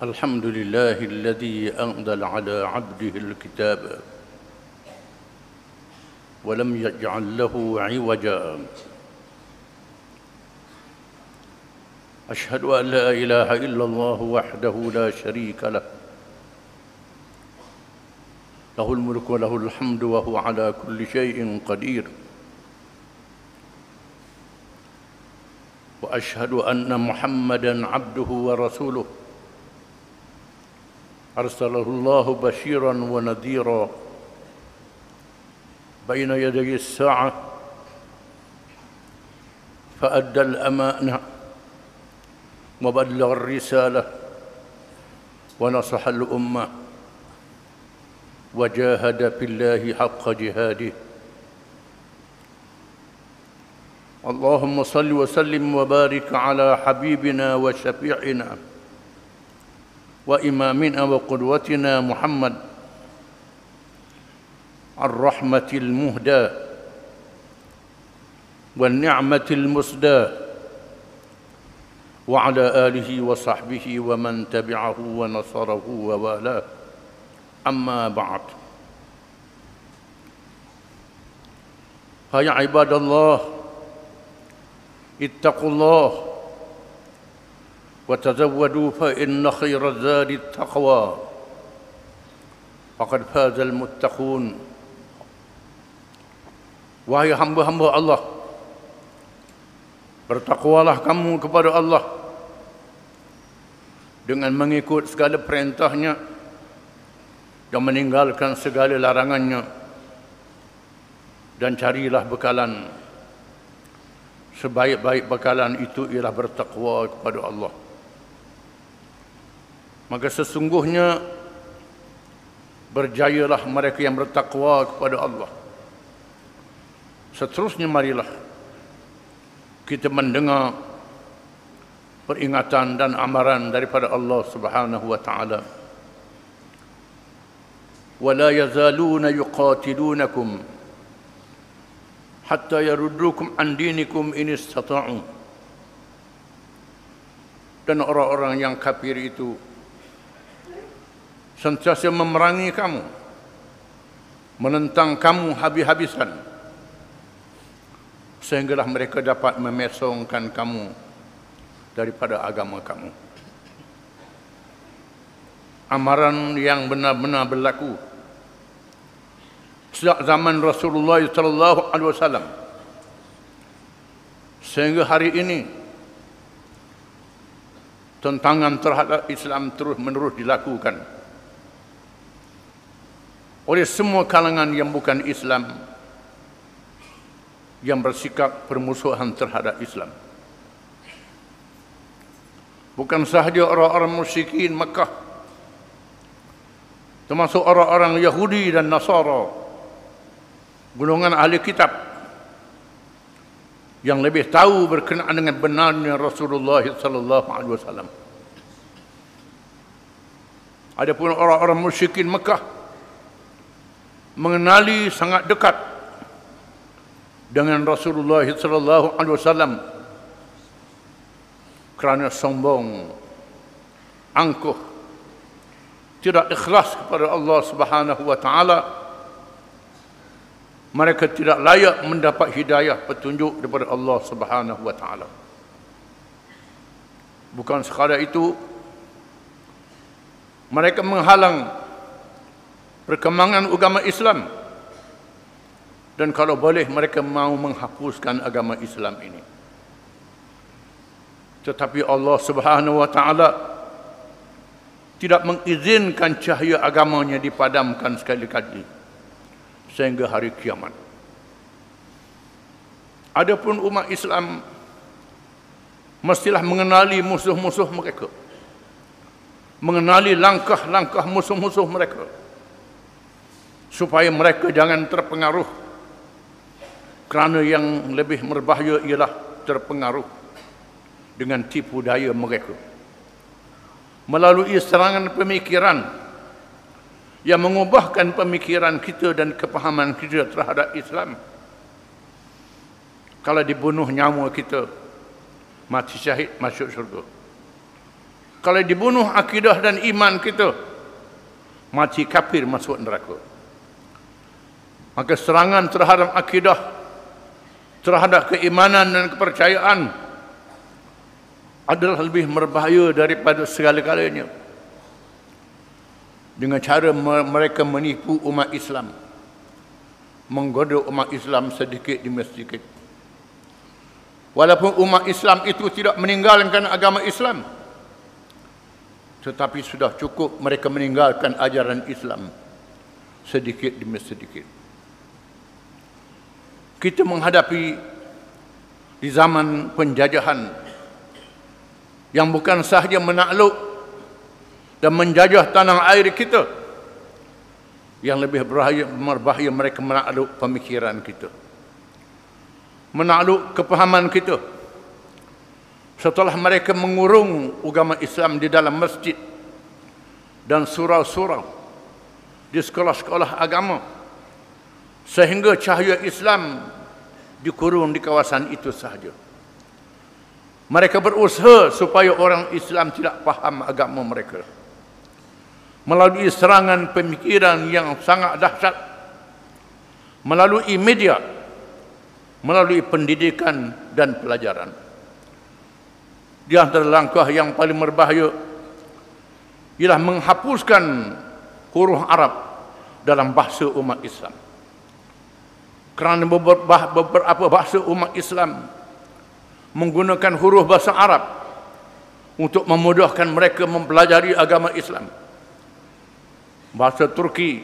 الحمد لله الذي أنزل على عبده الكتاب ولم يجعل له عوجا أشهد أن لا إله إلا الله وحده لا شريك له له الملك وله الحمد وهو على كل شيء قدير وأشهد أن محمدًا عبده ورسوله أرسله الله بشيرا ونذيرا بين يدي الساعة فأدى الأمانة وبلغ الرسالة ونصح الأمة وجاهد في الله حق جهاده اللهم صل وسلم وبارك على حبيبنا وشفيعنا وإمامنا وقدوتنا محمد الرحمة المهداة والنعمة المسداة وعلى آله وصحبه ومن تبعه ونصره ووالاه أما بعد فيا عباد الله اتقوا الله وتزودوا فإن خير الزاد التقوى فقد فاز المتقون. Wahai hamba-hamba Allah, bertakwalah kamu kepada Allah dengan mengikut segala perintahnya dan meninggalkan segala larangannya, dan carilah bekalan. Sebaik-baik bekalan itu ialah bertakwa kepada Allah. Maka sesungguhnya berjayalah mereka yang bertakwa kepada Allah. Seterusnya marilah kita mendengar peringatan dan amaran daripada Allah Subhanahu wa taala. وَلَا يَزَالُونَ يُقَاتِلُونَكُمْ حَتَّى يَرُدُّوكُمْ عَنْ دِينِكُمْ إِنِ اسْتَطَاعُوا. Dan orang-orang yang kafir itu sentiasa memerangi kamu, menentang kamu habis-habisan, sehinggalah mereka dapat memesongkan kamu daripada agama kamu. Amaran yang benar-benar berlaku sejak zaman Rasulullah sallallahu alaihi wasallam sehingga hari ini. Tentangan terhadap Islam terus-menerus dilakukan oleh semua kalangan yang bukan Islam, yang bersikap permusuhan terhadap Islam. Bukan sahaja orang-orang musyrikin Makkah, termasuk orang-orang Yahudi dan Nasara, golongan ahli kitab yang lebih tahu berkenaan dengan benarnya Rasulullah sallallahu alaihi wasallam. Adapun orang-orang musyrikin Makkah mengenali sangat dekat dengan Rasulullah sallallahu alaihi wasallam kerana sombong, angkuh, tidak ikhlas kepada Allah Subhanahu wa taala. Mereka tidak layak mendapat hidayah petunjuk daripada Allah Subhanahu wa taala. Bukan sekadar itu, mereka menghalang perkembangan agama Islam, dan kalau boleh mereka mahu menghapuskan agama Islam ini. Tetapi Allah Subhanahu wa taala tidak mengizinkan cahaya agamanya dipadamkan sekali-kali sehingga hari kiamat. Adapun umat Islam mestilah mengenali musuh-musuh mereka, mengenali langkah-langkah musuh-musuh mereka, supaya mereka jangan terpengaruh, kerana yang lebih berbahaya ialah terpengaruh dengan tipu daya mereka melalui serangan pemikiran yang mengubahkan pemikiran kita dan kepahaman kita terhadap Islam. Kalau dibunuh nyawa kita, mati syahid masuk syurga. Kalau dibunuh akidah dan iman kita, mati kafir masuk neraka. Maka serangan terhadap akidah, terhadap keimanan dan kepercayaan adalah lebih berbahaya daripada segala-galanya. Dengan cara mereka menipu umat Islam, menggoda umat Islam sedikit demi sedikit. Walaupun umat Islam itu tidak meninggalkan agama Islam, tetapi sudah cukup mereka meninggalkan ajaran Islam sedikit demi sedikit. Kita menghadapi di zaman penjajahan yang bukan sahaja menakluk dan menjajah tanah air kita, yang lebih berbahaya mereka menakluk pemikiran kita, menakluk kepahaman kita. Setelah mereka mengurung agama Islam di dalam masjid dan surau-surau, di sekolah-sekolah agama, sehingga cahaya Islam dikurung di kawasan itu sahaja. Mereka berusaha supaya orang Islam tidak faham agama mereka melalui serangan pemikiran yang sangat dahsyat, melalui media, melalui pendidikan dan pelajaran. Di antara langkah yang paling berbahaya ialah menghapuskan huruf Arab dalam bahasa umat Islam. Kerana beberapa bahasa umat Islam menggunakan huruf bahasa Arab untuk memudahkan mereka mempelajari agama Islam. Bahasa Turki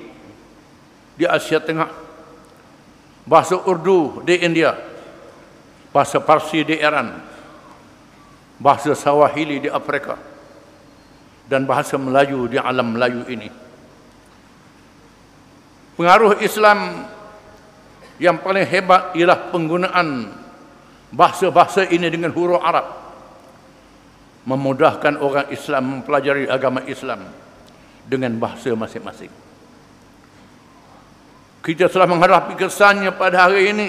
di Asia Tengah, bahasa Urdu di India, bahasa Parsi di Iran, bahasa Swahili di Afrika, dan bahasa Melayu di alam Melayu ini. Pengaruh Islam yang paling hebat ialah penggunaan bahasa-bahasa ini dengan huruf Arab, memudahkan orang Islam mempelajari agama Islam dengan bahasa masing-masing. Kita telah menghadapi kesannya pada hari ini.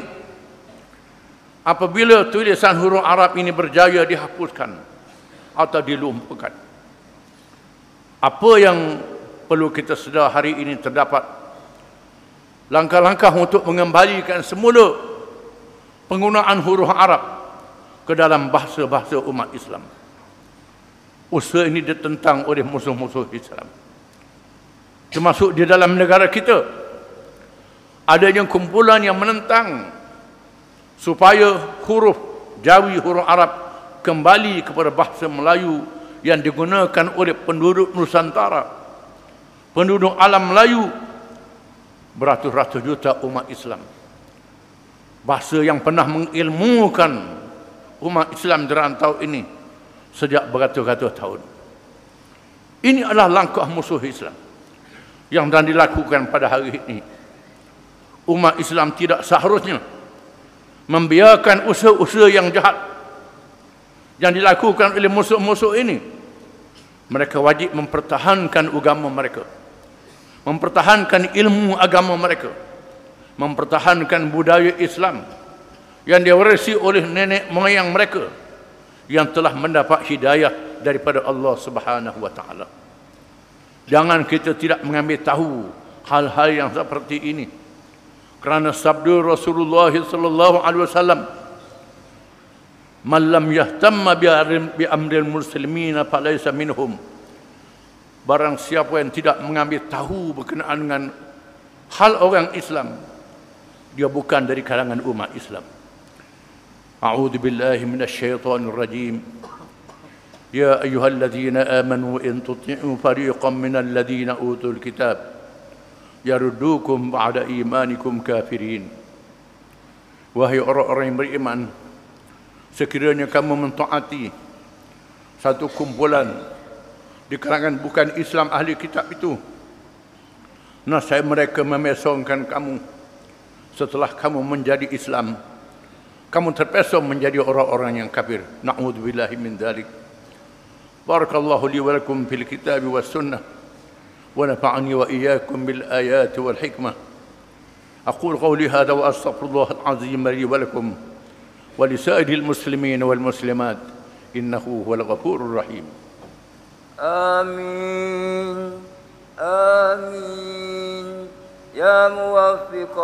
Apabila tulisan huruf Arab ini berjaya dihapuskan atau dilumpuhkan, apa yang perlu kita sedar hari ini terdapat langkah-langkah untuk mengembalikan semula penggunaan huruf Arab ke dalam bahasa-bahasa umat Islam. Usaha ini ditentang oleh musuh-musuh Islam, termasuk di dalam negara kita. Adanya kumpulan yang menentang supaya huruf Jawi, huruf Arab kembali kepada bahasa Melayu yang digunakan oleh penduduk Nusantara, penduduk alam Melayu, beratus-ratus juta umat Islam. Bahasa yang pernah mengilmukan umat Islam di rantau ini sejak beratus-ratus tahun. Ini adalah langkah musuh Islam yang telah dilakukan pada hari ini. Umat Islam tidak seharusnya membiarkan usaha-usaha yang jahat yang dilakukan oleh musuh-musuh ini. Mereka wajib mempertahankan agama mereka, mempertahankan ilmu agama mereka, mempertahankan budaya Islam yang diwarisi oleh nenek moyang mereka yang telah mendapat hidayah daripada Allah Subhanahu wa taala. Jangan kita tidak mengambil tahu hal-hal yang seperti ini, kerana sabda Rasulullah sallallahu alaihi wasallam, "Man lam yahtamma bi amril muslimina falaysa minhum." Barang siapa yang tidak mengambil tahu berkenaan dengan hal orang Islam, dia bukan dari kalangan umat Islam. A'udzu billahi minasyaitonir rajim. Ya ayyuhalladzina amanu in tuti'u fariqan minal ladzina utul kitab yaruddukum ba'da imanikum kafirin. Wahai orang-orang yang beriman, sekiranya kamu mentaati satu kumpulan di kalangan bukan Islam ahli kitab itu, nascaya mereka memesongkan kamu setelah kamu menjadi Islam, kamu terpesong menjadi orang-orang yang kafir. Na'udzubillahi min dzalik. Barakallahu li wa lakum fil kitabi was sunnah wa nafa'ani wa iyyakum bil ayati wal hikmah. Aqulu qawli hadha wa astaghfirullah al-azim li wa lakum wa li sa'iril muslimin wal muslimat innahu huwal ghafurur rahim. آمين آمين يا موفق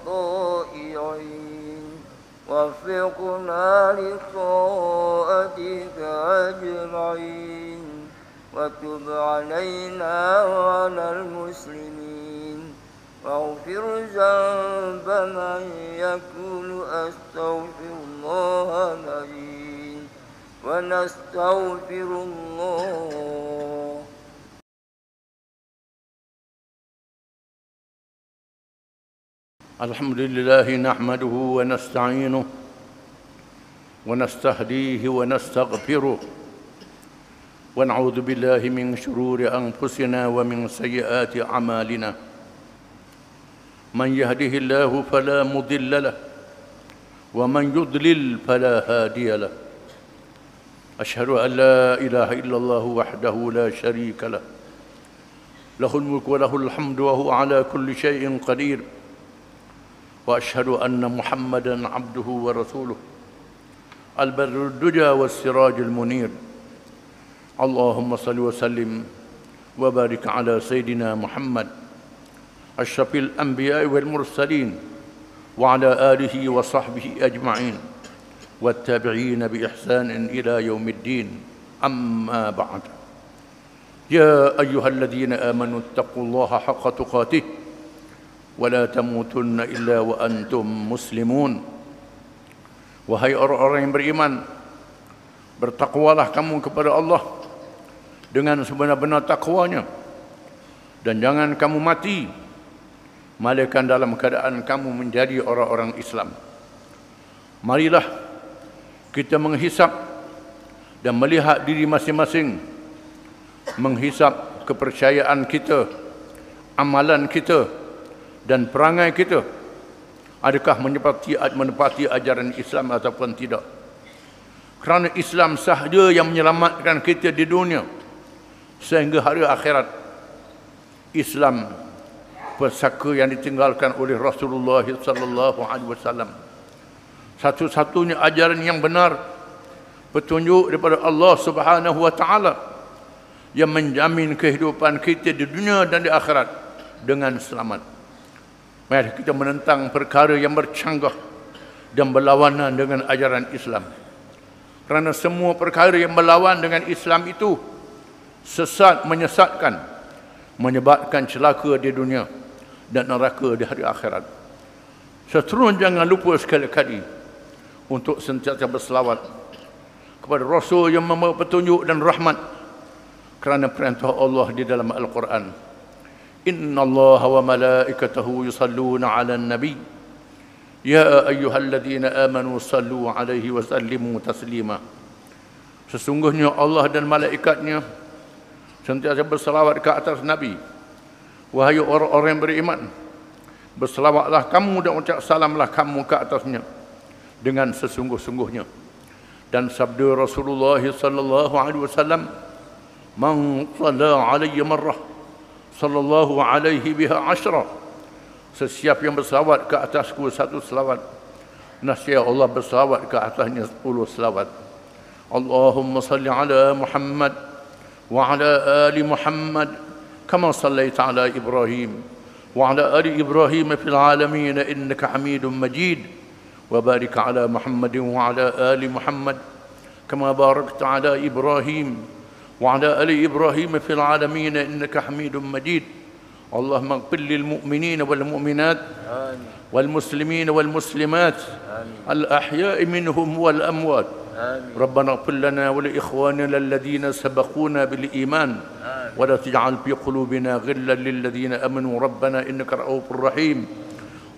الطائعين وفقنا لطاعتك أجمعين وتب علينا وعلى المسلمين واغفر ذنب من يقول أستغفر الله العظيم ونستغفر الله. الحمد لله نحمده ونستعينه ونستهديه ونستغفره ونعوذ بالله من شرور أنفسنا ومن سيئات أعمالنا من يهده الله فلا مضل له ومن يضلل فلا هادي له أشهد أن لا إله إلا الله وحده لا شريك له له الملك وله الحمد وهو على كل شيء قدير وأشهد أن محمدًا عبده ورسوله البر الدجى والسراج المنير اللهم صل وسلم وبارك على سيدنا محمد أشرف الأنبياء والمرسلين وعلى آله وصحبه أجمعين والتابعين بإحسان إلى يوم الدين أما بعد يا أيها الذين آمنوا اتقوا الله حق تقاته ولا تموتن إلا وأنتم مسلمون. Wahai orang-orang yang beriman, bertakwalah kamu kepada Allah dengan sebenar-benar takwanya, dan jangan kamu mati malaikat dalam keadaan kamu menjadi orang-orang Islam. Marilah kita menghisap dan melihat diri masing-masing, menghisap kepercayaan kita, amalan kita dan perangai kita, adakah menepati ajaran Islam ataupun tidak. Kerana Islam sahaja yang menyelamatkan kita di dunia sehingga hari akhirat. Islam pesaka yang ditinggalkan oleh Rasulullah sallallahu alaihi wasallam, satu-satunya ajaran yang benar, petunjuk daripada Allah Subhanahu wa taala yang menjamin kehidupan kita di dunia dan di akhirat dengan selamat. Mari kita menentang perkara yang bercanggah dan berlawanan dengan ajaran Islam. Kerana semua perkara yang berlawan dengan Islam itu sesat, menyesatkan, menyebabkan celaka di dunia dan neraka di hari akhirat. Seterusnya jangan lupa sekali-kali untuk sentiasa berselawat kepada Rasul yang membawa petunjuk dan rahmat, kerana perintah Allah di dalam Al-Quran. Inna Allah wa malaikatahu yusalluna ala nabi ya ayyuhalladzina amanu sallu alaihi wa sallimu taslima. Sesungguhnya Allah dan malaikatnya sentiasa berselawat ke atas Nabi. Wahai orang-orang yang beriman, berselawatlah kamu dan ucap salamlah kamu ke atasnya dengan sesungguh-sungguhnya. Dan sabda Rasulullah sallallahu alaihi wasallam, man shalla alayya marrah sallallahu alaihi biha ashra. Sesiapa yang berselawat ke atasku satu selawat, nasya Allah berselawat ke atasnya 10 selawat. Allahumma salli ala Muhammad wa ala ali Muhammad kama sallaita ala Ibrahim wa ala ali Ibrahim fil alamin innaka Hamidum Majid. Wa barik ala Muhammadin wa ala ali Muhammad kama barakta ala Ibrahim وعلى آل إبراهيم في العالمين إنك حميد مجيد. اللهم اغفر للمؤمنين والمؤمنات والمسلمين والمسلمات الأحياء منهم والأموات. ربنا اغفر لنا ولإخواننا الذين سبقونا بالإيمان ولا تجعل في قلوبنا غلا للذين آمنوا ربنا إنك رؤوف رحيم.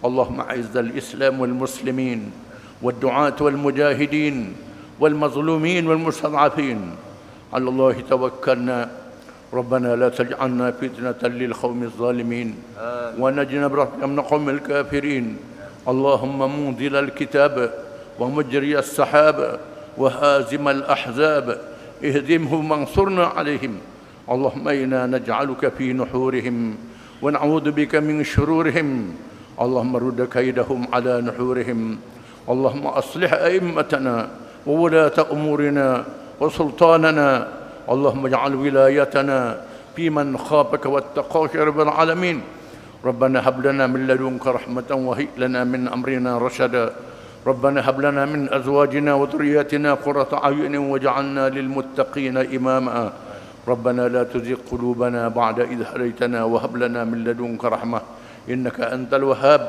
اللهم أعز الإسلام والمسلمين والدعاة والمجاهدين والمظلومين والمستضعفين. على الله توكلنا ربنا لا تجعلنا فتنة للقوم الظالمين ونجنا برحمتك من القوم الكافرين. اللهم منزل الكتاب ومجري السحاب وهازم الأحزاب اهزمهم وانصرنا عليهم. اللهم إنا نجعلك في نحورهم ونعوذ بك من شرورهم. اللهم رد كيدهم على نحورهم. اللهم أصلح أئمتنا وولاة أمورنا وسلطاننا اللهم اجعل ولايتنا في من خافك واتقاك يا رب العالمين. ربنا هب لنا من لدنك رحمة وهيئ لنا من أمرنا رشدا. ربنا هب لنا من أزواجنا وذرياتنا قرة أعين واجعلنا للمتقين إماما. ربنا لا تزغ قلوبنا بعد إذ هديتنا وهب لنا من لدنك رحمة إنك أنت الوهاب.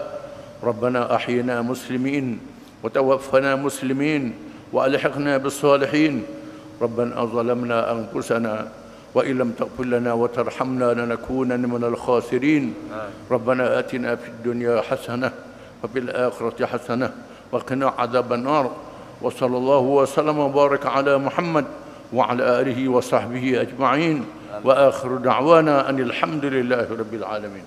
ربنا أحينا مسلمين وتوفنا مسلمين وألحقنا بالصالحين. ربنا ظلمنا أنفسنا وإن لم تغفر لنا وترحمنا لنكونن من الخاسرين. ربنا آتنا في الدنيا حسنة وفي الآخرة حسنة وقنا عذاب النار. وصلى الله وسلم وبارك على محمد وعلى آله وصحبه أجمعين. وآخر دعوانا أن الحمد لله رب العالمين.